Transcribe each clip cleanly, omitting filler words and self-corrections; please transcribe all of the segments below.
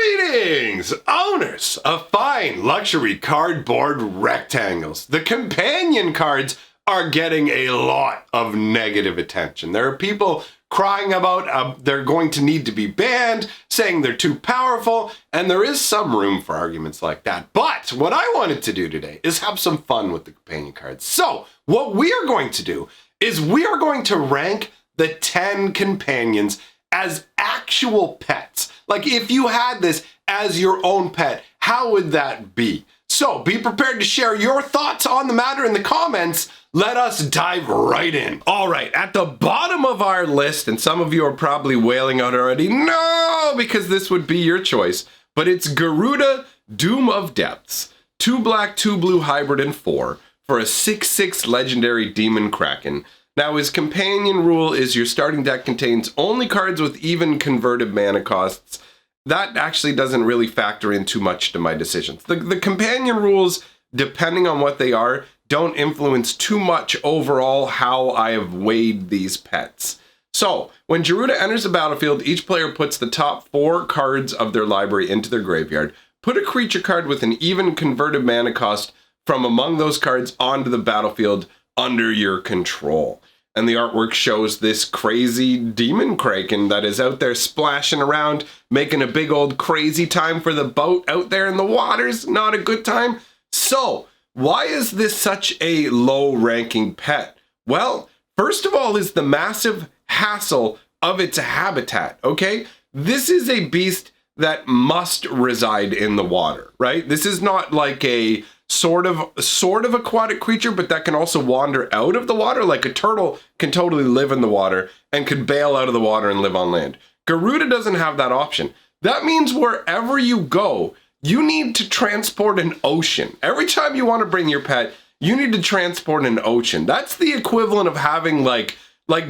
Greetings, owners of fine luxury cardboard rectangles. The companion cards are getting a lot of negative attention. There are people crying about they're going to need to be banned, saying they're too powerful, and there is some room for arguments like that. But what I wanted to do today is have some fun with the companion cards. So what we are going to do is we are going to rank the 10 companions as actual pets. Like if you had this as your own pet, how would that be? So be prepared to share your thoughts on the matter in the comments. Let us dive right in. All right, at the bottom of our list, and some of you are probably wailing out already, no, because this would be your choice, but it's Garuda, Doom of Depths, 2 black, 2 blue hybrid and 4 for a 6/6 legendary demon kraken. Now his companion rule is your starting deck contains only cards with even converted mana costs. That actually doesn't really factor in too much to my decisions. The companion rules, depending on what they are, don't influence too much overall how I have weighed these pets. So, when Garuda enters the battlefield, each player puts the top 4 cards of their library into their graveyard. Put a creature card with an even converted mana cost from among those cards onto the battlefield under your control. And the artwork shows this crazy demon kraken that is out there splashing around, making a big old crazy time for the boat out there in the waters. Not a good time. So, why is this such a low-ranking pet? Well, first of all is the massive hassle of its habitat, okay? This is a beast that must reside in the water, right? This is not like a sort of aquatic creature, but that can also wander out of the water. Like a turtle can totally live in the water and can bail out of the water and live on land. Garuda doesn't have that option. That means wherever you go, you need to transport an ocean. Every time you want to bring your pet, you need to transport an ocean. That's the equivalent of having like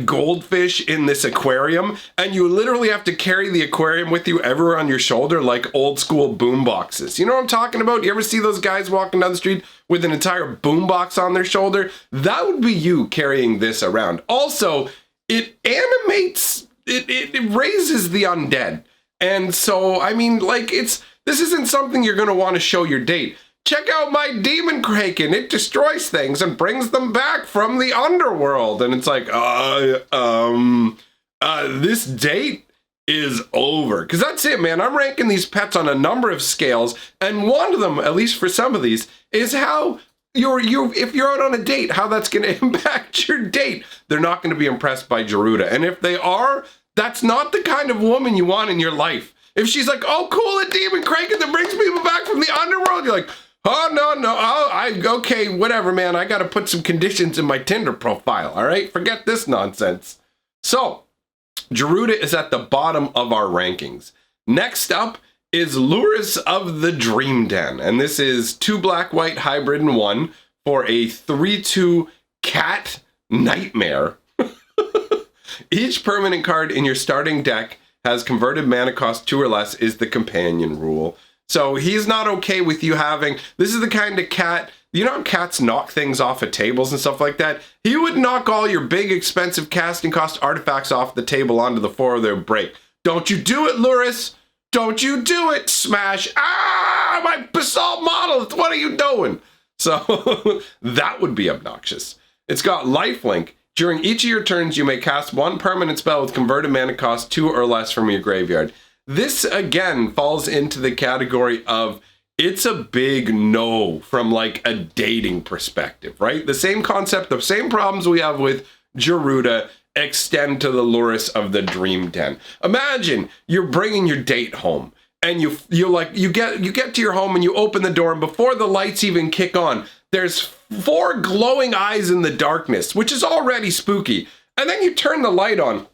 goldfish in this aquarium, and you literally have to carry the aquarium with you everywhere on your shoulder like old school boom boxes. You know what I'm talking about? You ever see those guys walking down the street with an entire boom box on their shoulder? That would be you carrying this around. Also, it animates, it raises the undead. And so, I mean, like, this isn't something you're going to want to show your date. Check out my demon kraken. It destroys things and brings them back from the underworld. And it's like, this date is over. Because that's it, man. I'm ranking these pets on a number of scales. And one of them, at least for some of these, is how if you're out on a date, how that's going to impact your date. They're not going to be impressed by Garuda. And if they are, that's not the kind of woman you want in your life. If she's like, oh, cool, a demon kraken that brings people back from the underworld, you're like, oh, no, okay, whatever, man. I got to put some conditions in my Tinder profile, all right? Forget this nonsense. So, Garuda is at the bottom of our rankings. Next up is Lurrus of the Dream Den, and this is 2 black-white hybrid and 1 for a 3/2 cat nightmare. Each permanent card in your starting deck has converted mana cost 2 or less is the companion rule. So he's not okay with you having, this is the kind of cat, you know how cats knock things off of tables and stuff like that? He would knock all your big expensive casting cost artifacts off the table onto the floor of their break. Don't you do it, Lurrus. Don't you do it, Smash. Ah, my basalt model, what are you doing? So that would be obnoxious. It's got lifelink. During each of your turns, you may cast 1 permanent spell with converted mana cost 2 or less from your graveyard. This, again, falls into the category of it's a big no from, like, a dating perspective, right? The same concept, the same problems we have with Garuda extend to the Lurrus of the Dream Den. Imagine you're bringing your date home, and you get to your home and you open the door, and before the lights even kick on, there's 4 glowing eyes in the darkness, which is already spooky. And then you turn the light on,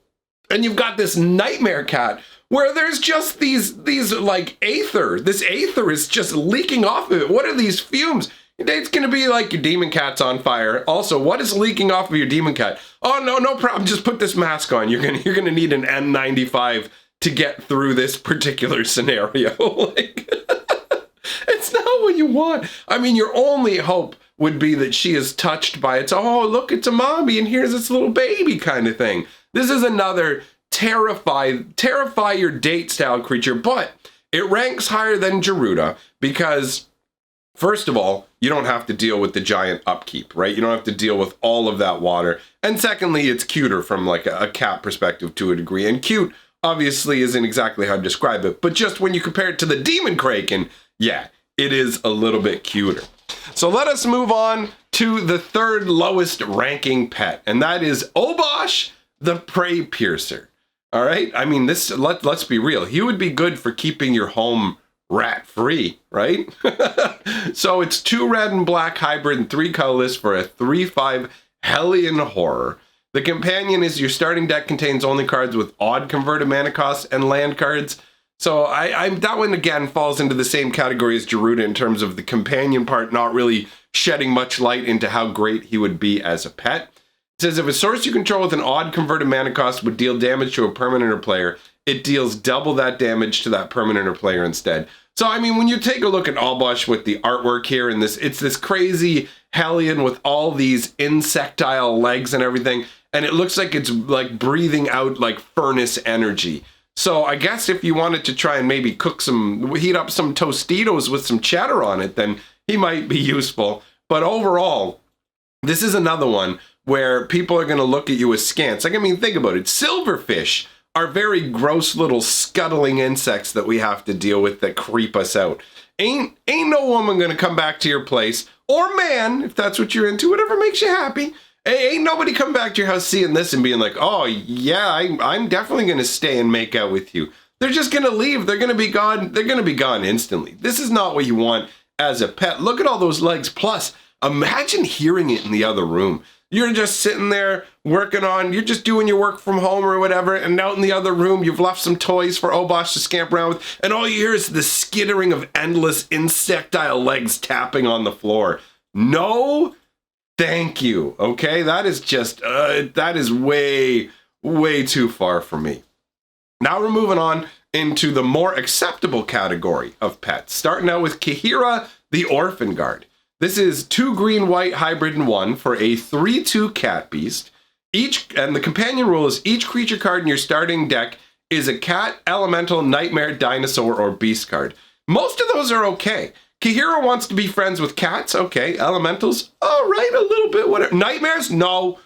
and you've got this nightmare cat where there's just these like aether. This aether is just leaking off of it. What are these fumes? Your date's gonna be like your demon cat's on fire. Also, what is leaking off of your demon cat? Oh, no problem. Just put this mask on. You're gonna need an N95 to get through this particular scenario. Like, it's not what you want. I mean, your only hope would be that she is touched by it's, oh, look, it's a mommy and here's this little baby kind of thing. This is another terrify your date style creature, but It ranks higher than Garuda because, first of all, you don't have to deal with the giant upkeep, right? You don't have to deal with all of that water. And secondly, it's cuter from like a cat perspective to a degree. And cute, obviously, isn't exactly how to describe it. But just when you compare it to the Demon Kraken, yeah, it is a little bit cuter. So let us move on to the third lowest ranking pet. And that is Obosh, the Prey Piercer. All right? I mean, let's be real. He would be good for keeping your home rat-free, right? So it's 2 red and black hybrid and 3 colorless for a 3/5 Hellion Horror. The companion is your starting deck contains only cards with odd converted mana costs and land cards. So that one again falls into the same category as Garuda in terms of the companion part not really shedding much light into how great he would be as a pet. It says if a source you control with an odd converted mana cost would deal damage to a permanent or player, it deals double that damage to that permanent or player instead. So, I mean, when you take a look at Obosh with the artwork here, and it's this crazy Hellion with all these insectile legs and everything, and it looks like it's like breathing out like furnace energy. So I guess if you wanted to try and maybe heat up some Tostitos with some cheddar on it, then he might be useful. But overall, this is another one where people are going to look at you askance. Like, I mean, think about it. Silverfish are very gross little scuttling insects that we have to deal with that creep us out. Ain't no woman gonna come back to your place, or man, if that's what you're into, whatever makes you happy. Ain't nobody come back to your house seeing this and being like, oh yeah, I'm definitely gonna stay and make out with you. They're just gonna leave, they're gonna be gone, they're gonna be gone instantly. This is not what you want as a pet. Look at all those legs, plus imagine hearing it in the other room. You're just sitting there working on, you're just doing your work from home or whatever, and out in the other room, you've left some toys for Obosh to scamper around with, and all you hear is the skittering of endless insectile legs tapping on the floor. No, thank you, okay? That is just, that is way, way too far for me. Now we're moving on into the more acceptable category of pets, starting out with Kahira, the Orphan Guard. This is 2 green-white hybrid and 1 for a 3/2 cat beast. And the companion rule is each creature card in your starting deck is a cat, elemental, nightmare, dinosaur, or beast card. Most of those are okay. Kahira wants to be friends with cats. Okay. Elementals, all right, a little bit. Whatever. Nightmares, no.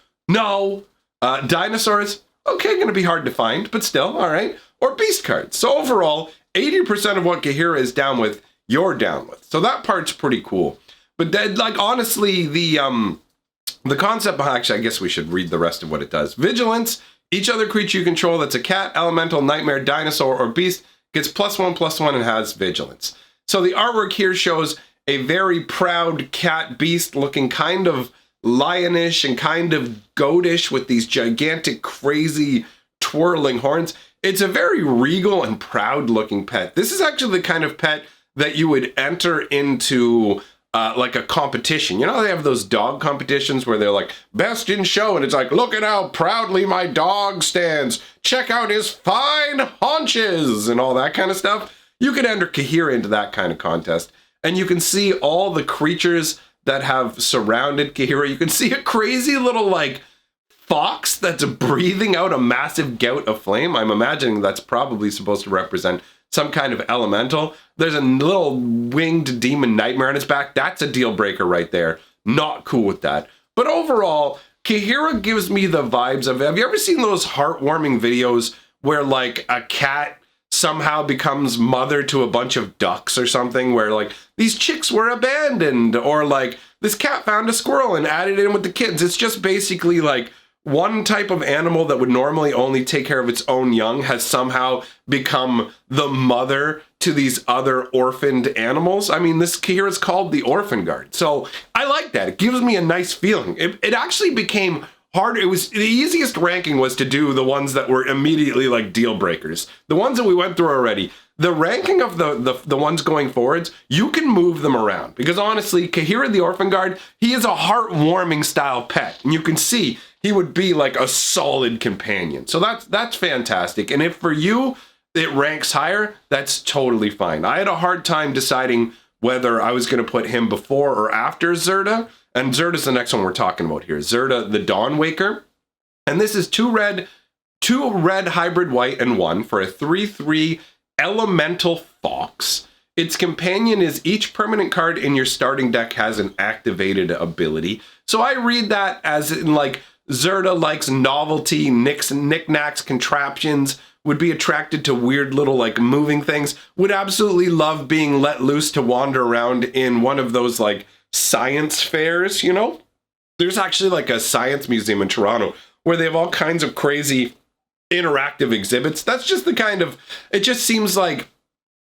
Dinosaurs, okay, going to be hard to find, but still, all right. Or beast cards. So overall, 80% of what Kahira is down with, you're down with. So that part's pretty cool. But then, like, honestly, the concept, actually, I guess we should read the rest of what it does. Vigilance, each other creature you control that's a cat, elemental, nightmare, dinosaur, or beast gets +1/+1 and has vigilance. So the artwork here shows a very proud cat beast looking kind of lionish and kind of goatish with these gigantic, crazy, twirling horns. It's a very regal and proud looking pet. This is actually the kind of pet that you would enter into like a competition. You know, they have those dog competitions where they're like, best in show, and it's like, look at how proudly my dog stands. Check out his fine haunches and all that kind of stuff. You could enter Kahira into that kind of contest, and you can see all the creatures that have surrounded Kahira. You can see a crazy little, like, fox that's breathing out a massive gout of flame. I'm imagining that's probably supposed to represent some kind of elemental. There's a little winged demon nightmare on its back. That's a deal breaker right there. Not cool with that. But overall, Kahira gives me the vibes of, have you ever seen those heartwarming videos where like a cat somehow becomes mother to a bunch of ducks or something, where like these chicks were abandoned, or like this cat found a squirrel and added it in with the kids? It's just basically like one type of animal that would normally only take care of its own young has somehow become the mother to these other orphaned animals. I mean, this here is called the Orphan Guard. So I like that. It gives me a nice feeling. It actually became harder. It was the easiest ranking was to do the ones that were immediately like deal breakers. The ones that we went through already. The ranking of the ones going forwards, you can move them around. Because honestly, Kahira the Orphan Guard, he is a heartwarming style pet. And you can see he would be like a solid companion. So that's fantastic. And if for you, it ranks higher, that's totally fine. I had a hard time deciding whether I was going to put him before or after Zerda. And Zerda's the next one we're talking about here. Zerda the Dawnwaker. And this is 2 red hybrid white and 1 for a 3/3 elemental fox. Its companion is each permanent card in your starting deck has an activated ability. So I read that as in like Zerda likes novelty, knickknacks, contraptions, would be attracted to weird little like moving things, would absolutely love being let loose to wander around in one of those like science fairs, you know? There's actually like a science museum in Toronto where they have all kinds of crazy interactive exhibits. That's just the kind of, it just seems like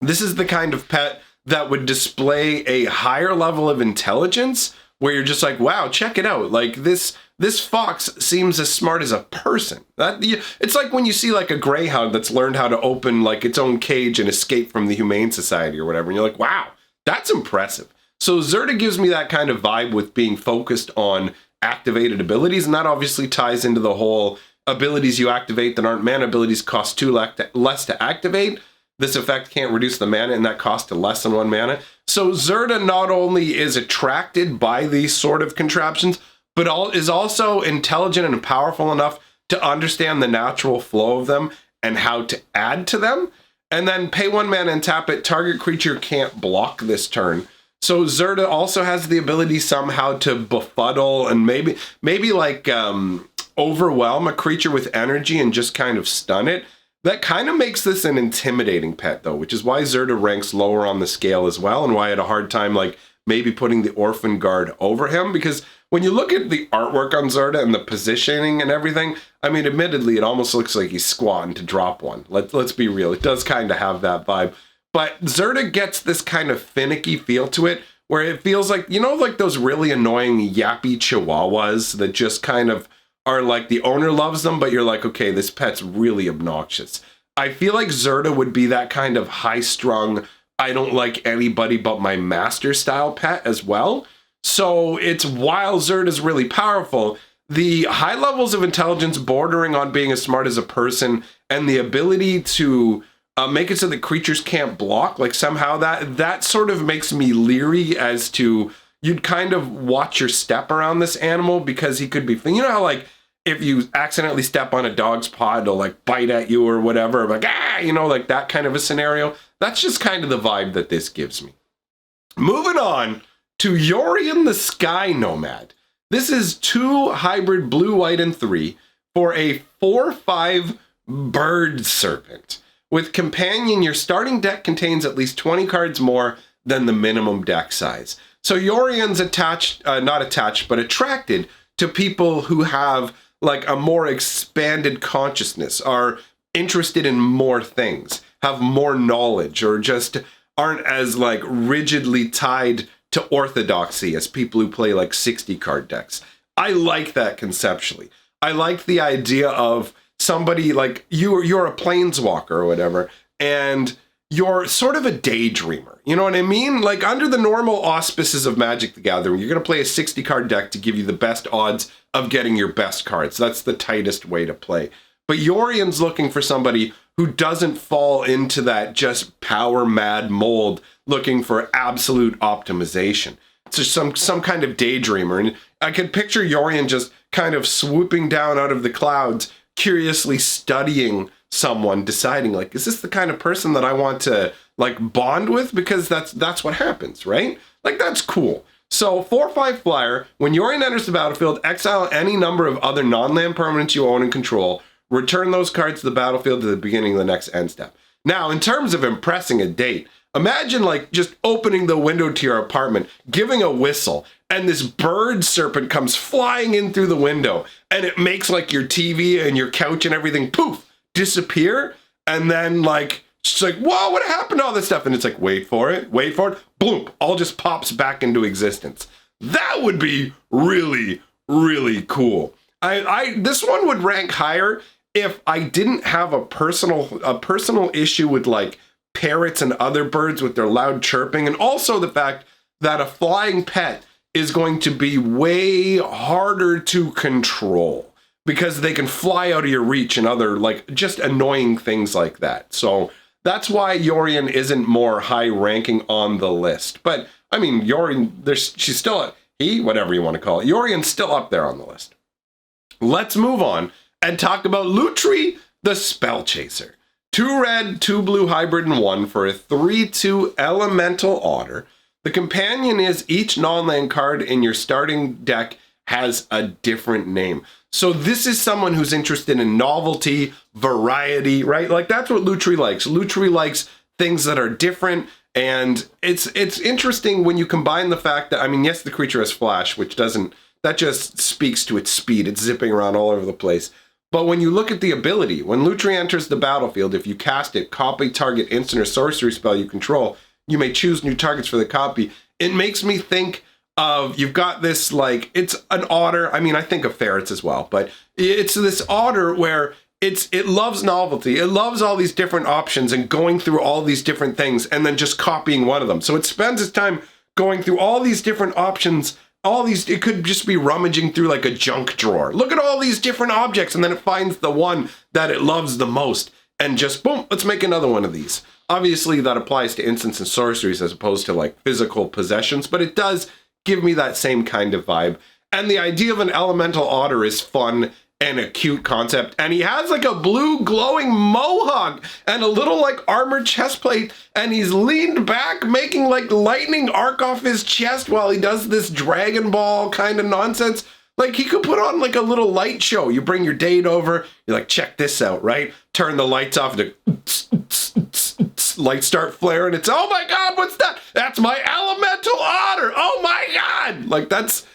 this is the kind of pet that would display a higher level of intelligence where you're just like, wow, check it out. Like this fox seems as smart as a person. It's like when you see like a greyhound that's learned how to open like its own cage and escape from the Humane Society or whatever. And you're like, wow, that's impressive. So Zerda gives me that kind of vibe with being focused on activated abilities. And that obviously ties into the whole abilities you activate that aren't mana abilities cost 2 less to activate. This effect can't reduce the mana and that cost to less than 1 mana. So Zerda not only is attracted by these sort of contraptions, but is also intelligent and powerful enough to understand the natural flow of them and how to add to them. And then pay 1 mana and tap it. Target creature can't block this turn. So Zerda also has the ability somehow to befuddle and maybe like overwhelm a creature with energy and just kind of stun it. That kind of makes this an intimidating pet though, which is why Zerda ranks lower on the scale as well, and why I had a hard time like maybe putting the Orphan Guard over him, because when you look at the artwork on Zerda and the positioning and everything, I mean, admittedly, it almost looks like he's squatting to drop one. Let's be real. It does kind of have that vibe. But Zerda gets this kind of finicky feel to it, where it feels like, you know, like those really annoying yappy chihuahuas that just kind of are like the owner loves them, but you're like, okay, this pet's really obnoxious. I feel like Zerda would be that kind of high-strung, I don't like anybody but my master style pet as well. So it's, while Zerda's really powerful, the high levels of intelligence bordering on being as smart as a person and the ability to make it so that creatures can't block, like somehow that sort of makes me leery as to, you'd kind of watch your step around this animal because he could be, you know how like if you accidentally step on a dog's paw, it'll like bite at you or whatever, like, you know, like that kind of a scenario. That's just kind of the vibe that this gives me. Moving on to Yorion the Sky Nomad. This is 2 hybrid blue, white, and 3 for a 4/5 bird serpent. With companion, your starting deck contains at least 20 cards more than the minimum deck size. So Yorion's attracted to people who have like a more expanded consciousness, are interested in more things, have more knowledge, or just aren't as like rigidly tied to orthodoxy as people who play like 60 card decks. I like that conceptually. I like the idea of somebody like you're a planeswalker or whatever, and you're sort of a daydreamer. You know what I mean? Like under the normal auspices of Magic the Gathering, you're going to play a 60 card deck to give you the best odds of getting your best cards. That's the tightest way to play. But Yorion's looking for somebody who doesn't fall into that just power mad mold looking for absolute optimization. It's just some kind of daydreamer. And I could picture Yorion just kind of swooping down out of the clouds, curiously studying someone, deciding like, is this the kind of person that I want to like bond with? Because that's what happens, right? Like that's cool. So 4/5 flyer, when Yorion enters the battlefield, exile any number of other non-land permanents you own and control, return those cards to the battlefield to the beginning of the next end step. Now, in terms of impressing a date, imagine like just opening the window to your apartment, giving a whistle, and this bird serpent comes flying in through the window, and it makes like your TV and your couch and everything, poof, disappear, and then like, it's like, whoa, what happened to all this stuff? And it's like, wait for it, bloop, all just pops back into existence. That would be really, really cool. This one would rank higher if I didn't have a personal issue with like parrots and other birds with their loud chirping, and also the fact that a flying pet is going to be way harder to control because they can fly out of your reach and other like just annoying things like that. So that's why Yorion isn't more high ranking on the list. But I mean, Yorion, she's still whatever you want to call it. Yorion's still up there on the list. Let's move on and talk about Lutri the Spell Chaser. 2 red, 2 blue hybrid, and 1 for a 3/2 elemental otter. The companion is each non-land card in your starting deck has a different name. So this is someone who's interested in novelty, variety, right? Like that's what Lutri likes. Lutri likes things that are different, and it's interesting when you combine the fact that, I mean, yes, the creature has flash, which doesn't, that just speaks to its speed. It's zipping around all over the place. But when you look at the ability, when Lutri enters the battlefield, if you cast it, copy target instant or sorcery spell you control, you may choose new targets for the copy. It makes me think of, you've got this, like, it's an otter. I mean, I think of ferrets as well, but it's this otter where it loves novelty. It loves all these different options and going through all these different things and then just copying one of them. So it spends its time going through all these different options, all these, it could just be rummaging through like a junk drawer. Look at all these different objects, and then it finds the one that it loves the most and just boom, let's make another one of these. Obviously that applies to instants and sorceries as opposed to like physical possessions, but it does give me that same kind of vibe. And the idea of an elemental otter is fun and a cute concept. And he has like a blue glowing mohawk and a little like armored chest plate, and he's leaned back making like lightning arc off his chest while he does this Dragon Ball kind of nonsense. Like he could put on like a little light show. You bring your date over, you're like, check this out, right? Turn the lights off, and lights start flaring. It's, oh my God, what's that? That's my elemental otter. Oh my God. Like that's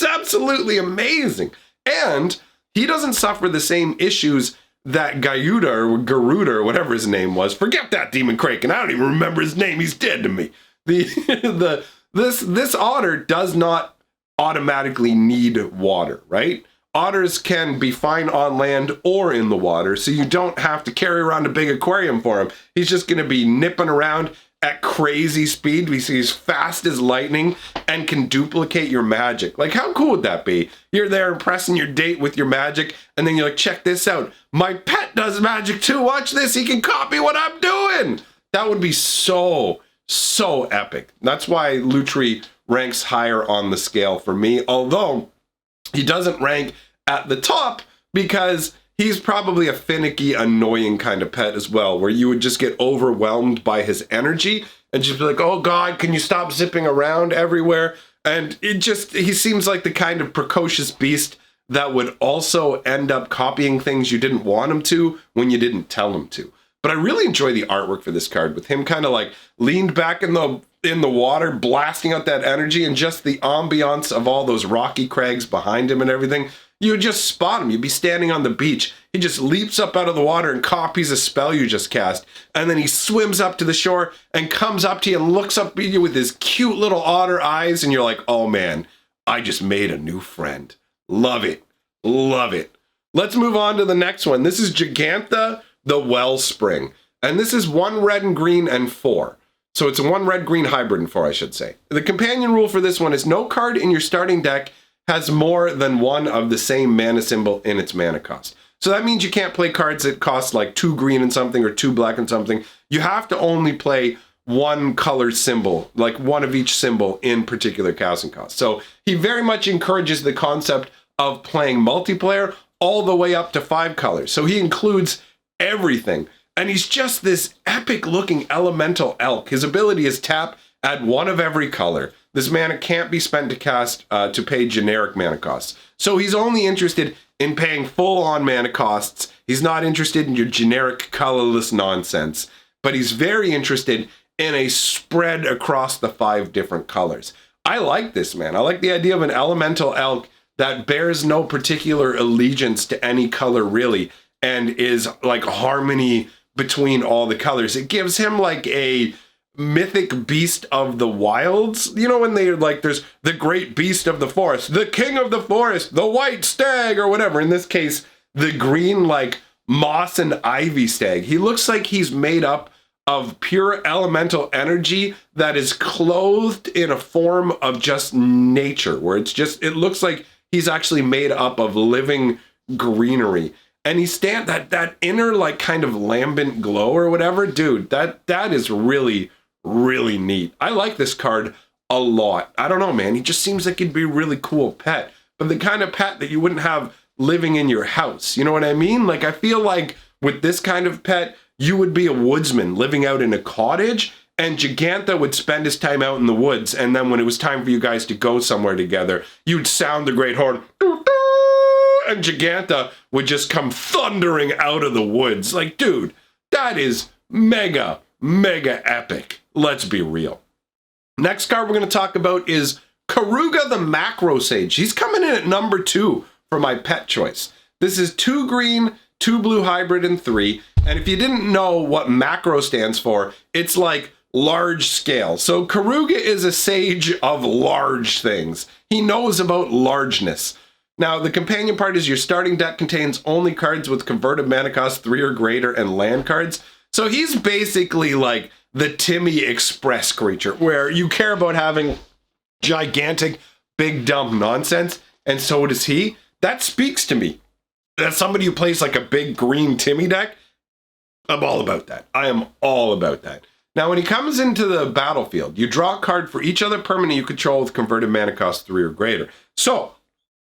absolutely amazing. And he doesn't suffer the same issues that Garuda or whatever his name was. Forget that Demon Kraken. I don't even remember his name. He's dead to me. This otter does not automatically need water, right? Otters can be fine on land or in the water, so you don't have to carry around a big aquarium for him. He's just going to be nipping around at crazy speed. He's fast as lightning and can duplicate your magic. Like, how cool would that be? You're there impressing your date with your magic, and then you're like, check this out. My pet does magic too. Watch this. He can copy what I'm doing. That would be so epic. That's why Lutri ranks higher on the scale for me, although he doesn't rank at the top because he's probably a finicky, annoying kind of pet as well, where you would just get overwhelmed by his energy and just be like, oh God, can you stop zipping around everywhere? And he seems like the kind of precocious beast that would also end up copying things you didn't want him to when you didn't tell him to. But I really enjoy the artwork for this card with him kind of like leaned back in the water, blasting out that energy, and just the ambiance of all those rocky crags behind him and everything. You would just spot him. You'd be standing on the beach. He just leaps up out of the water and copies a spell you just cast. And then he swims up to the shore and comes up to you and looks up at you with his cute little otter eyes. And you're like, oh man, I just made a new friend. Love it. Love it. Let's move on to the next one. This is Giganta, the Wellspring. And this is 1 red and green and 4. So it's a 1 red green hybrid and 4, I should say. The companion rule for this one is no card in your starting deck has more than one of the same mana symbol in its mana cost. So that means you can't play cards that cost like 2 green and something or 2 black and something. You have to only play one color symbol, like one of each symbol in particular casting cost. So he very much encourages the concept of playing multiplayer all the way up to 5 colors. So he includes everything. And he's just this epic looking elemental elk. His ability is tap, add 1 of every color. This mana can't be spent to cast to pay generic mana costs. So he's only interested in paying full-on mana costs. He's not interested in your generic colorless nonsense. But he's very interested in a spread across the 5 different colors. I like this, man. I like the idea of an elemental elk that bears no particular allegiance to any color, really, and is like harmony between all the colors. It gives him like a mythic beast of the wilds. You know, when they're like, there's the great beast of the forest, the king of the forest, the white stag, or whatever. In this case, the green, like, moss and ivy stag. He looks like he's made up of pure elemental energy that is clothed in a form of just nature, where it looks like he's actually made up of living greenery. And he that inner, like, kind of lambent glow or whatever, dude, that is really, really neat. I like this card a lot. I don't know, man. He just seems like he'd be a really cool pet, but the kind of pet that you wouldn't have living in your house. You know what I mean? Like, I feel like with this kind of pet, you would be a woodsman living out in a cottage, and Giganta would spend his time out in the woods, and then when it was time for you guys to go somewhere together, you'd sound the great horn, and Giganta would just come thundering out of the woods. Like, dude, that is mega, mega epic. Let's be real. Next card we're going to talk about is Garuda the Macro Sage. He's coming in at number 2 for my pet choice. This is 2 green, 2 blue hybrid, and 3. And if you didn't know what macro stands for, it's like large scale. So Garuda is a sage of large things. He knows about largeness. Now, the companion part is your starting deck contains only cards with converted mana cost 3 or greater and land cards. So he's basically like the Timmy Express creature, where you care about having gigantic, big, dumb nonsense, and so does he. That speaks to me. As somebody who plays like a big green Timmy deck, I'm all about that. I am all about that. Now, when he comes into the battlefield, you draw a card for each other permanent you control with converted mana cost 3 or greater. So,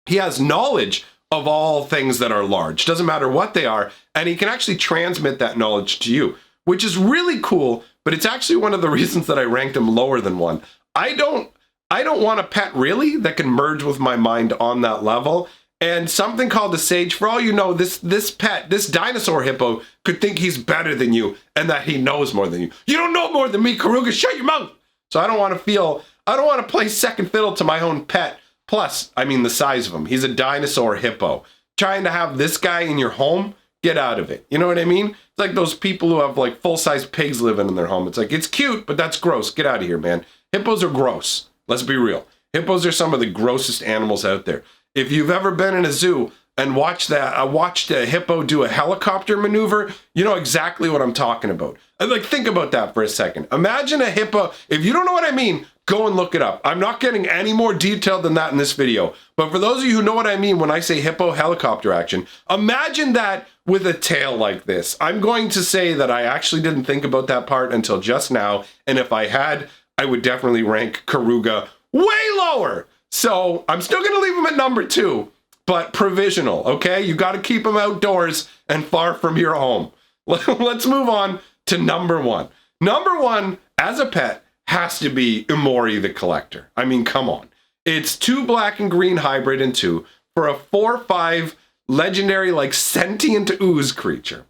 he has knowledge of all things that are large. Doesn't matter what they are, and he can actually transmit that knowledge to you, which is really cool, but it's actually one of the reasons that I ranked him lower than 1. I don't want a pet, really, that can merge with my mind on that level. And something called a sage, for all you know, this pet, this dinosaur hippo, could think he's better than you and that he knows more than you. You don't know more than me, Garuda, shut your mouth! So I don't want to play second fiddle to my own pet. Plus, I mean the size of him. He's a dinosaur hippo. Trying to have this guy in your home, get out of it. You know what I mean? It's like those people who have like full-size pigs living in their home. It's like, it's cute, but that's gross. Get out of here, man. Hippos are gross. Let's be real. Hippos are some of the grossest animals out there. If you've ever been in a zoo and watched a hippo do a helicopter maneuver, you know exactly what I'm talking about. And like, think about that for a second. Imagine a hippo. If you don't know what I mean, go and look it up. I'm not getting any more detailed than that in this video. But for those of you who know what I mean when I say hippo helicopter action, imagine that with a tail like this. I'm going to say that I actually didn't think about that part until just now. And if I had, I would definitely rank Garuda way lower. So I'm still going to leave him at number 2, but provisional, okay? You got to keep him outdoors and far from your home. Let's move on to number 1. Number 1, as a pet, has to be Umori the Collector. I mean, come on. It's 2 black and green hybrid and 2 for a 4/5 legendary, like, sentient ooze creature.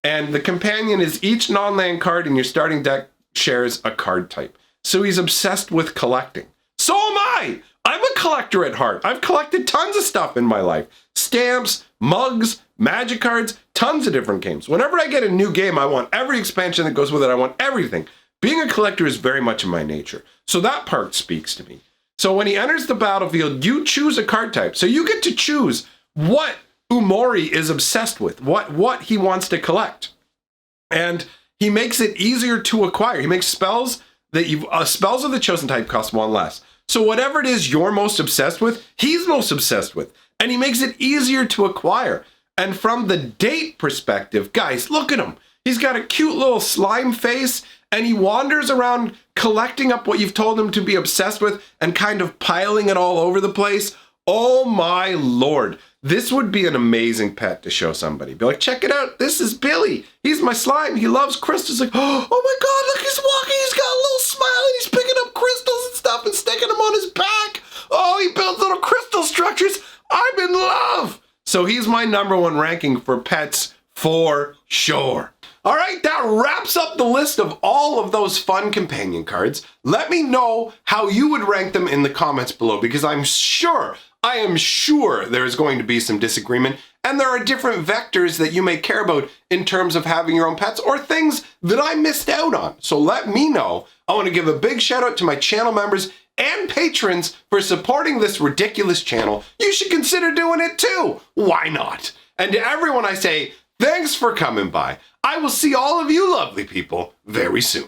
And the companion is each non-land card in your starting deck shares a card type. So he's obsessed with collecting. So am I! I'm a collector at heart. I've collected tons of stuff in my life. Stamps, mugs, magic cards, tons of different games. Whenever I get a new game, I want every expansion that goes with it. I want everything. Being a collector is very much in my nature. So that part speaks to me. So when he enters the battlefield, you choose a card type. So you get to choose what Umori is obsessed with, what he wants to collect. And he makes it easier to acquire. He makes spells spells of the chosen type cost 1 less. So whatever it is you're most obsessed with, he's most obsessed with. And he makes it easier to acquire. And from the date perspective, guys, look at him. He's got a cute little slime face, and he wanders around collecting up what you've told him to be obsessed with and kind of piling it all over the place. Oh my Lord. This would be an amazing pet to show somebody. Be like, check it out. This is Billy. He's my slime. He loves crystals. Like, oh my God, look, he's walking. He's got a little smile and he's picking up crystals and stuff and sticking them on his back. Oh, he builds little crystal structures. I'm in love. So he's my number 1 ranking for pets for sure. All right, that wraps up the list of all of those fun companion cards. Let me know how you would rank them in the comments below, because I am sure there is going to be some disagreement, and there are different vectors that you may care about in terms of having your own pets or things that I missed out on. So let me know. I want to give a big shout out to my channel members and patrons for supporting this ridiculous channel. You should consider doing it too. Why not? And to everyone I say, thanks for coming by. I will see all of you lovely people very soon.